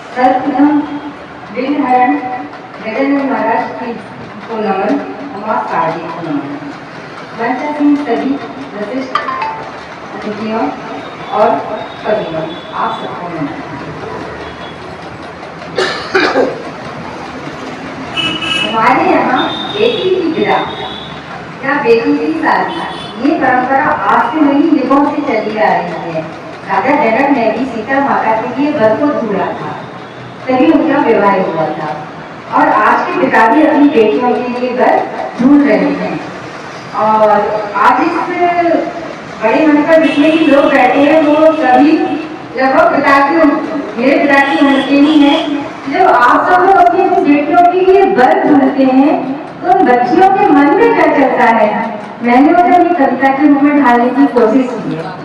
सर्वप्रथम विघ्नहरण गजानन महाराज की को नमन, नमस्कार जी को नमन। मंचासीन सभी वरिष्ठ अतिथियों और कवियों, आप सबको नमन। हमारे यहाँ बेटी की विदा या बेटी की शादी, ये परंपरा आज से नहीं युगों से चली आ रही है। राजा जनक ने भी सीता माता के लिए वर को ढूंढा था, तभी उनका विवाह हुआ था। और आज के पिता भी अपनी बेटियों के लिए वर ढूंढ रहे हैं। और आज इस बड़े मन पर जितने भी लोग बैठे हैं वो सभी लगभग मेरे पिता की उम्र के ही है। जब आप सब लोग अपनी बेटियों के लिए वर ढूंढते हैं तो उन बच्चियों के मन में क्या चलता है, मैंने उसे अपनी कविता के रूप में ढालने की कोशिश की है।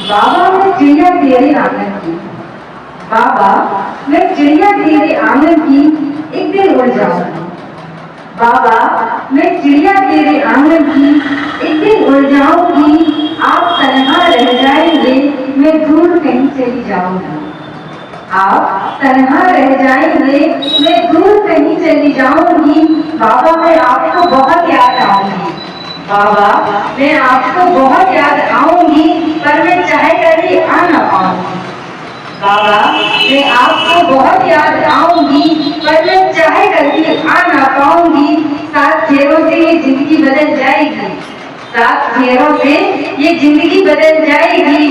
बाबा मैं चिड़िया तेरे आंगन की, बाबा मैं चिड़िया तेरे आंगन की, एक दिन उड़ जाऊंगी। बाबा मैं चिड़िया तेरे आंगन की, एक दिन उड़ जाऊंगी। आप तन्हा रह जाएंगे, मैं दूर कहीं चली जाऊंगी। आप तन्हा रह जाएंगे, मैं दूर कहीं चली जाऊंगी। बाबा मैं आपको बहुत याद आऊंगी, बाबा मैं आपको बहुत याद आऊंगी, पर मैं चाहे कर भी आ ना पाऊंगी। बाबा मैं आपको बहुत याद आऊंगी, पर मैं चाहे कर भी आ ना पाऊंगी। 7 फेरों से ये जिंदगी बदल जाएगी, 7 फेरों से ये जिंदगी बदल जाएगी।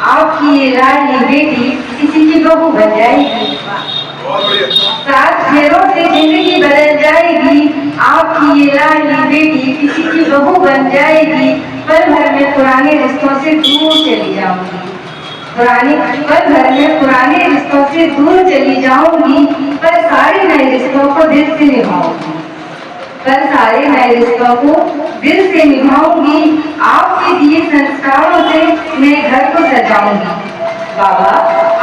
आपकी ये लाडली बेटी किसी की बहू बन जाएगी। 7 फेरों से जिंदगी बदल जाएगी, आपकी ये लाडली बेटी किसी की बहू बन जाएगी। पल भर में पुराने रिश्तों से दूर चली जाऊंगी, पल भर में पुराने रिश्तों से दूर चली जाऊंगी। पर सारे नए रिश्तों को दिल से निभाऊंगी, पर सारे नए रिश्तों को दिल से निभाऊंगी। आपके दिए संस्कारों से मैं घर को सजाऊंगी, बाबा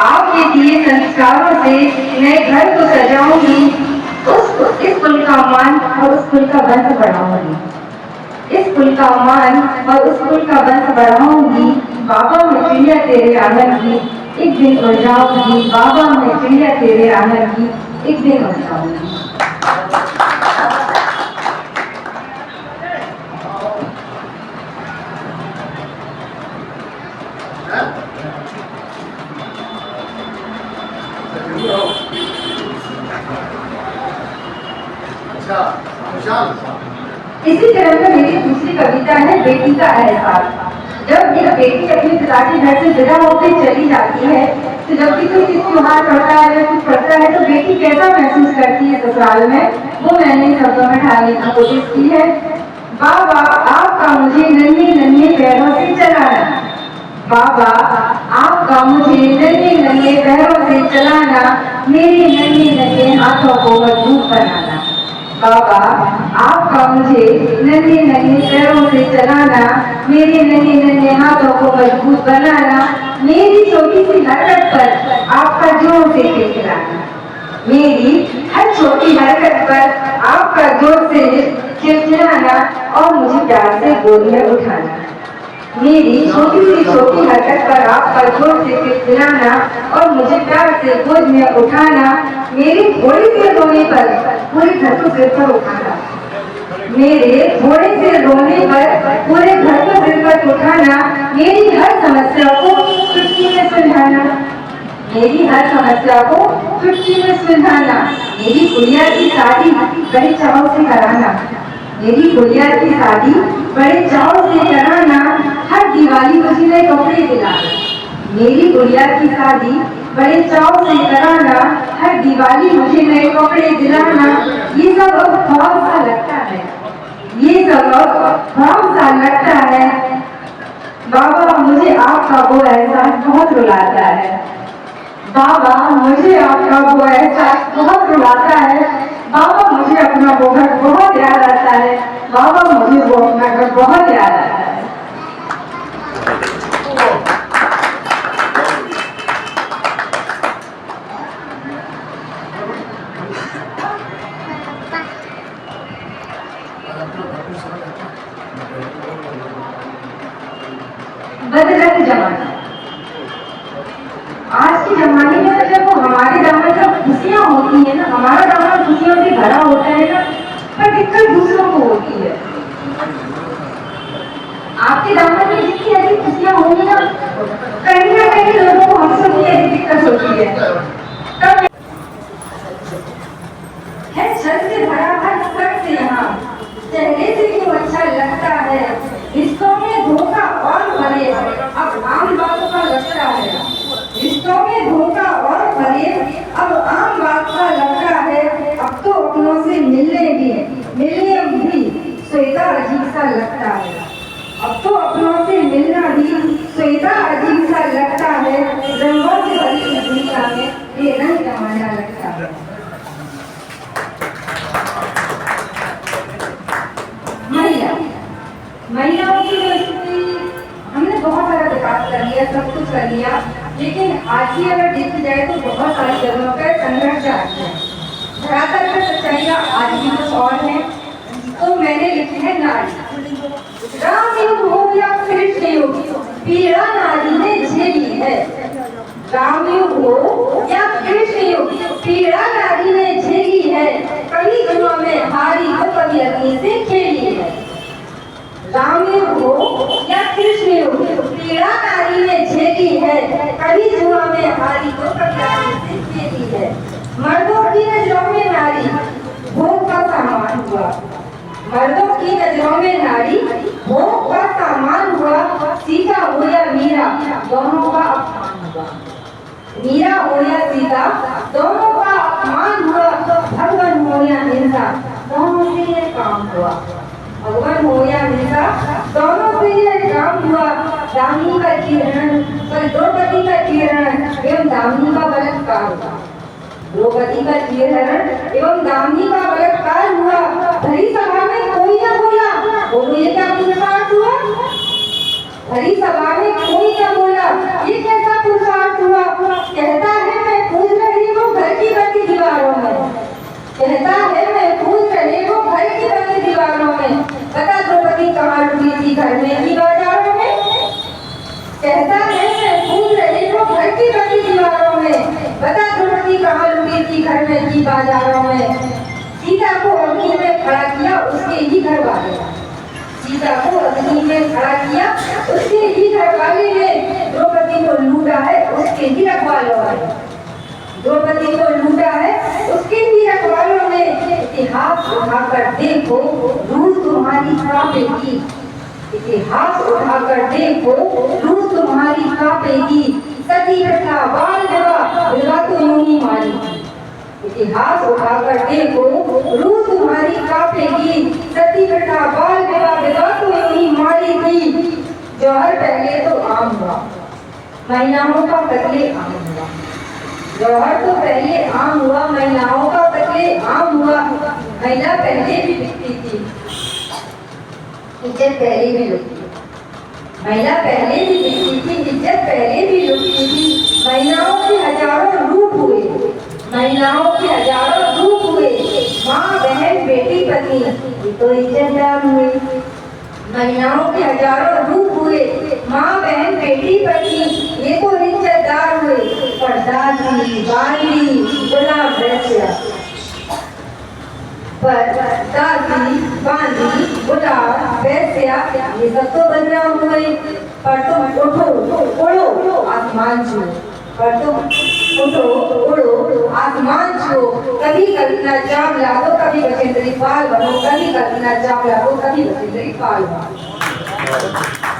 आपके दिए संस्कारों से मैं घर को सजाऊंगी। इस कुल का मान और उस कुल का वंश बढ़ाऊंगी, इस कुल का मान और उस कुल का वंश बढ़ाऊंगी। बाबा मैं चिड़िया तेरे आंगन की, एक दिन उड़ जाऊंगी। बाबा मैं चिड़िया तेरे आंगन की, एक दिन उड़ जाऊंगी। इसी तरह से मेरी दूसरी कविता है बेटी का एहसास। जब एक बेटी अपने पिता के घर से विदा होकर चली जाती है तो जब भी कोई त्योहार पड़ता है या कुछ पड़ता है तो बेटी कैसा महसूस करती है ससुराल में, वो मैंने शब्दों में ढालने की कोशिश की है। बाबा आपका मुझे नन्हे नन्हे पैरों से चलाना, बाबा आपका मुझे नन्हे नन्हे पैरों से चलाना, मेरे नन्हे नन्हे हाथों को मजबूत बनाना। बाबा आपका मुझे नन्हे नन्हे पैरों से चलाना, मेरे नन्हे नन्हे हाथों को मजबूत बनाना। मेरी छोटी सी हरकत पर आपका जोर से खिलखिलाना, मेरी हर छोटी हरकत पर आपका जोर से खिलखिलाना और मुझे प्यार से गोद में उठाना। मेरी छोटी हरकत पर आपका जोर से खिलखिलाना और मुझे प्यार से गोद में उठाना। मेरी थोड़ी से रोने पर पूरे घर को सिर पर उठाना, मेरे थोड़े से रोने पर पूरे घर को सिर पर उठाना। मेरी हर समस्या को चुटकी में सुलझाना, मेरी हर समस्या को चुटकी में सुलझाना। मेरी गुड़िया की शादी बड़े चाव से कराना, मेरी गुड़िया की शादी बड़े चाव से कराना। हर दिवाली मुझे नए कपड़े दिलाना, मेरी गुड़िया की शादी बड़े चाव से कराना। हर दिवाली मुझे नए कपड़े दिलाना। ये सब अब बहुत सा लगता है, ये सब अब बहुत सा लगता है। बाबा मुझे आपका वो एहसास बहुत रुलाता है, बाबा मुझे आपका वो एहसास बहुत रुलाता है। बाबा मुझे अपना वो घर बहुत याद आता है, बाबा मुझे वो अपना घर बहुत याद आता है। बदलत जमाना। आज के जमाने में तो जब हमारे दामन का खुशियां होती है ना, हमारा दामन खुशियों से भरा होता है ना, पर दिक्कत दूसरों को होती है। आपके दामन में जितनी अधिक खुशियां होंगी ना कहीं लोगों को हमसे भी अधिक दिक्कत होती है। तब है छल से भरा हर शख्स यहाँ, चेहरे से क्यों अच्छा लगता है, रिश्तों में धोखा और फरेब अब आम बातों का लगता है, रिश्तों में धोखा और फरेब अब आम बात का लगता है। अब तो अपनों से मिलने भी स्वेता अजीब सा लगता है, अब तो अपनों से मिलना भी स्वेता अजीब सा लगता है। रंगों से भरी इस दुनिया में ये रंग जमाना लगता है। महिलाओं की स्थिति हमने बहुत सारा विकास कर लिया, सब कुछ कर लिया, लेकिन आज ही अगर देखी जाए तो बहुत सारी जगहों पर संघर्ष जारी है। धरातल पर सच्चाइयाँ आज भी कुछ और है। तो मैंने लिखी है नारी, राम युग हो या कृष्ण युग, पीड़ा नारी ने झेली है। राम युग हो या कृष्ण युग, पीड़ा नारी ने झेली है। कभी जुआ में हारी तो कभी अग्नि से खेली है। राम युग हो या कृष्ण युग, पीड़ा नारी ने झेली है। कभी जुआ में हारी तो कभी अग्नि से खेली है। मर्दों की नजरों में नारी भोग का सामान हुआ, मर्दों की नजरों में नारी भोग का सामान हुआ। सीता हो या मीरा दोनों का अपमान हुआ, मीरा हो या सीता दोनों का अपमान हुआ। भगवान हो या हिंसा दोनों से ये काम हुआ, भगवान हो या हिंसा दोनों से ये काम हुआ। दामिनी का किरण द्रौपदी का किरण एवं दामिनी का बलात्कार हुआ, द्रौपदी का किरण एवं दामिनी का बलात्कार हुआ। भरी सभा में कोई न बोला, बोलो ये क्या पुरुषार्थ हुआ। भरी सभा में कोई न बोला, ये कैसा पुरुषार्थ हुआ। कहता है मैं पूज रही हूँ घर की बनी दीवारों में, कहता है मैं पूज रही हूँ घर की बनी दीवारों में। बता द्रौपदी कहाँ लुटी थी घर में की बाजारों में। कहता है मैं पूज रही हूँ घर की बनी दीवारों में, बता द्रौपदी कहाँ लुटी थी घर में की बाजारों में। सीता को अग्नि में खड़ा किया उसके ही घर वाले, सीता को अग्नि में खड़ा किया उसके ही घर वाले ने। द्रौपदी को लूटा है उसके ही रखवालों ने, द्रौपदी को लूटा है उसके ही रखवालों ने। इतिहास उठाकर देखो रूस तुम्हारी कांपेगी, इतिहास उठाकर देखो रूस तुम्हारी कांपेगी। सती प्रथा बाल विवाह तो यूं ही मारी थी, इतिहास उठाकर देखो रूस तुम्हारी कांपेगी। सती प्रथा बाल विवाह तो यूं ही मारी थी। जौहर पहले तो आम हुआ, महिलाओं का कत्ले आम हुआ। जौहर तो पहले आम हुआ, महिलाओं का कत्ले आम हुआ। महिला पहले भी बिकती थी, इज्जत पहले भी लुटती थी, महिला पहले भी बिकती थी, इज्जत पहले भी लुटती थी। महिलाओं के हजारों रूप हुए, महिलाओं के हजारों रूप हुए। माँ बहन बेटी पत्नी ये तो इज्जतदार हुए, महिलाओं के हजारों रूप हुए। माँ बहन बेटी पत्नी ये तो इज्जतदार हुए। पर दादी बांदी गुलाम वैश्या, पर दादी बांदी गुलाम वैश्या ये सब तो बदनाम हुए। पर तुम उठो उड़ो आसमान छू, पर तुम उठो उड़ो आसमान छू। कभी कल्पना चावला तो कभी बचेंद्री पाल बनो, कभी कल्पना चावला तो कभी बचेंद्री पाल बनो।